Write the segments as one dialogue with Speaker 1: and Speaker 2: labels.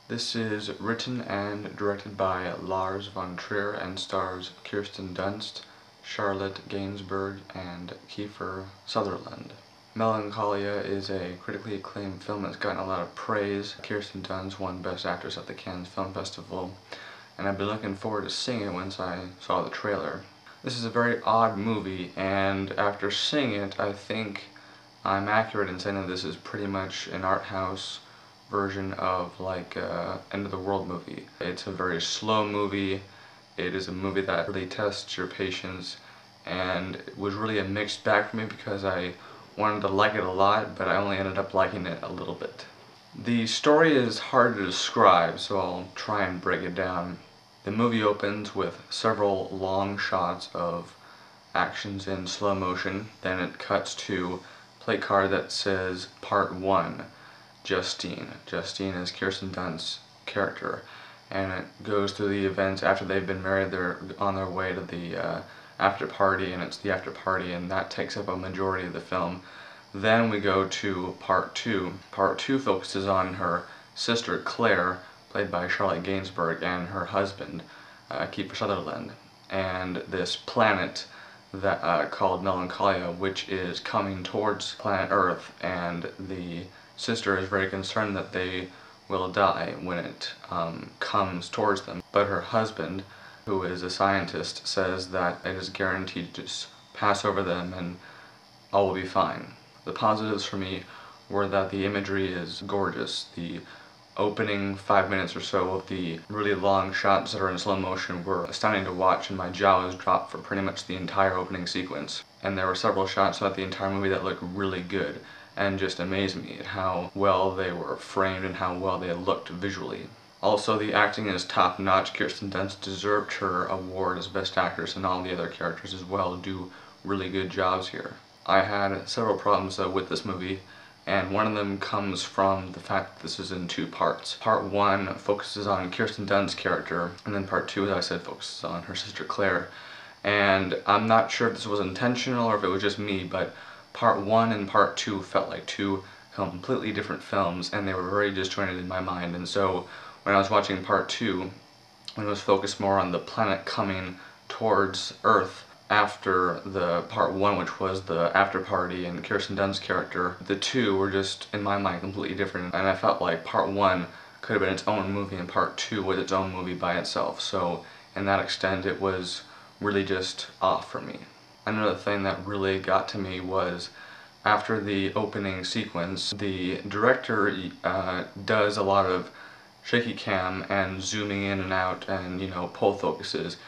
Speaker 1: This is written and directed by Lars von Trier and stars Kirsten Dunst, Charlotte Gainsbourg, and Kiefer Sutherland. Melancholia is a critically acclaimed film that's gotten a lot of praise. Kirsten Dunst won Best Actress at the Cannes Film Festival, and I've been looking forward to seeing it once I saw the trailer. This is a very odd movie, and after seeing it, I think I'm accurate in saying that this is pretty much an art house version of like end of the world movie. It's a very slow movie. It is a movie that really tests your patience, and it was really a mixed bag for me because I wanted to like it a lot, but I only ended up liking it a little bit. The story is hard to describe, so I'll try and break it down. The movie opens with several long shots of actions in slow motion. Then it cuts to a play card that says Part 1. Justine. Justine is Kirsten Dunst's character, and it goes through the events after they've been married. They're on their way to the after party, and it's the after party, and that takes up a majority of the film. Then we go to Part 2. Part 2 focuses on her sister Claire, played by Charlotte Gainsbourg, and her husband, Kiefer Sutherland, and this planet that called Melancholia, which is coming towards planet Earth, and the sister is very concerned that they will die when it comes towards them. But her husband, who is a scientist, says that it is guaranteed to just pass over them and all will be fine. The positives for me were that the imagery is gorgeous. The opening 5 minutes or so of the really long shots that are in slow motion were astounding to watch, and my jaw was dropped for pretty much the entire opening sequence. And there were several shots throughout the entire movie that looked really good and just amazed me at how well they were framed and how well they looked visually. Also, the acting is top-notch. Kirsten Dunst deserved her award as Best Actress, and all the other characters as well do really good jobs here. I had several problems with this movie, and one of them comes from the fact that this is in two parts. Part 1 focuses on Kirsten Dunst's character, and then Part 2, as I said, focuses on her sister Claire. And I'm not sure if this was intentional or if it was just me, but Part 1 and Part 2 felt like two completely different films, and they were very disjointed in my mind. And so when I was watching Part 2, when it was focused more on the planet coming towards Earth after the Part 1, which was the after party and Kirsten Dunst's character, the two were just, in my mind, completely different. And I felt like Part 1 could have been its own movie and Part 2 was its own movie by itself. So in that extent, it was really just off for me. Another thing that really got to me was after the opening sequence, the director does a lot of shaky cam and zooming in and out and, you know, pull focuses.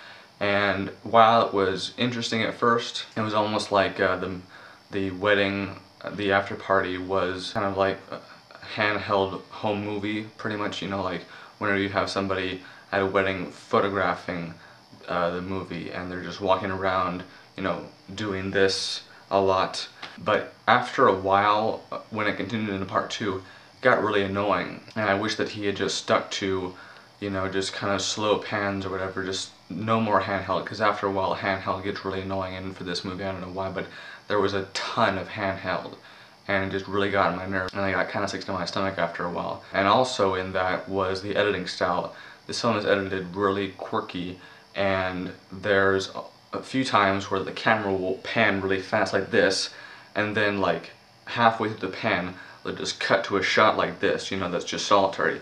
Speaker 1: And while it was interesting at first, it was almost like the wedding, the after party was kind of like a handheld home movie, pretty much, you know, like whenever you have somebody at a wedding photographing the movie and they're just walking around, you know, doing this a lot. But after a while, when it continued into Part 2, it got really annoying, and I wish that he had just stuck to, you know, just kind of slow pans or whatever, just no more handheld, because after a while handheld gets really annoying, and for this movie I don't know why, but there was a ton of handheld, and it just really got on my nerves, and I got kind of sick to my stomach after a while. And also in that was the editing style. This film is edited really quirky, and there's a few times where the camera will pan really fast like this, and then like halfway through the pan they'll just cut to a shot like this, you know, that's just solitary,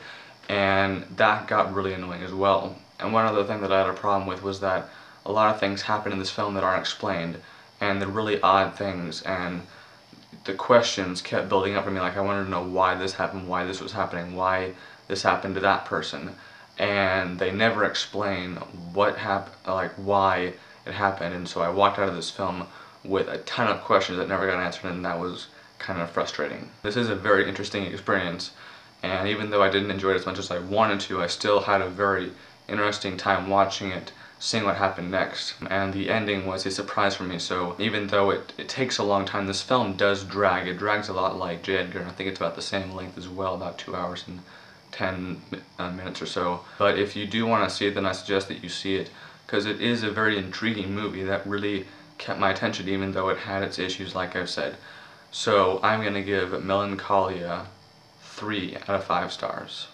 Speaker 1: and that got really annoying as well. And one other thing that I had a problem with was that a lot of things happen in this film that aren't explained, and they're really odd things, and the questions kept building up for me. Like, I wanted to know why this happened, why this was happening, why this happened to that person, and they never explain what happened, like why it happened. And so I walked out of this film with a ton of questions that never got answered, and that was kind of frustrating. This is a very interesting experience, and even though I didn't enjoy it as much as I wanted to, I still had a very interesting time watching it, seeing what happened next. And the ending was a surprise for me, so even though it takes a long time, this film does drag. It drags a lot like J. Edgar, and I think it's about the same length as well, about 2 hours and 10 minutes or so. But if you do want to see it, then I suggest that you see it, because it is a very intriguing movie that really kept my attention, even though it had its issues, like I've said. So I'm going to give Melancholia 3 out of 5 stars.